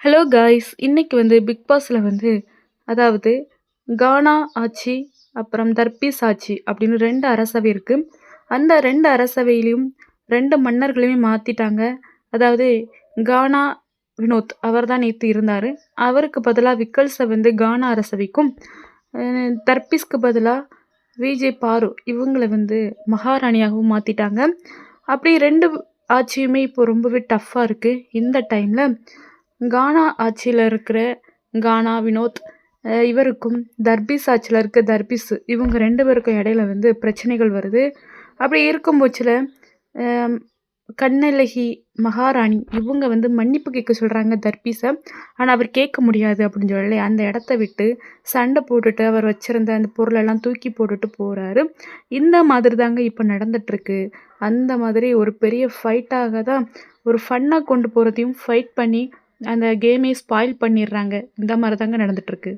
Hello guys! இன்னைக்கு big பாஸ்ல அதாவது கானா ஆட்சி, அப்புறம் தர்பீஸ் ஆட்சி அப்படின்னு 2 அரசவை இருக்கு. அந்த 2 அரசவையிலயும் 2 மன்னர்களையுமே மாத்திட்டாங்க. அதாவது கானா வினோத் அவர் தான் நேத்து இருந்தாரு. அவருக்கு பதிலா விக்கல்ஸ கானா அரசவைக்கும், தர்பீஸ்க்கு பதிலா விஜே பாரு இவங்கள மகாராணியாகவும் மாத்திட்டாங்க. அப்படி 2 ஆட்சியுமே இப்போ ரொம்பவே டஃப்பா இருக்கு. இந்த டைம்ல கானா ஆட்சியில இருக்கிற கானா வினோத் இவருக்கும், தர்பீஸ் ஆட்சியில இருக்க தர்பீஸ் இவங்க 2 பேருக்கும் இடையில பிரச்சனைகள் வருது. அப்படி இருக்கும் பட்சத்தில கண்ணழகி மகாராணி இவங்க மன்னிப்பு கேட்க சொல்றாங்க தர்பீஸ. ஆனா அவர் கேட்க முடியாது அப்படின்னு சொல்லி அந்த இடத்த விட்டு சண்டை போட்டுட்டு அவர் வச்சிருந்த அந்த பொருளெல்லாம் தூக்கி போட்டுட்டு போறாரு. இந்த மாதிரி தாங்க இப்போ நடந்துட்டுருக்கு. அந்த மாதிரி ஒரு பெரிய ஃபைட்டாக தான் ஒரு ஃபன்னா கொண்டு போறதையும் ஃபைட் பண்ணி அந்த கேமே ஸ்பாயில் பண்ணிடுறாங்க. இந்த மாதிரி தாங்க நடந்துட்டுருக்கு.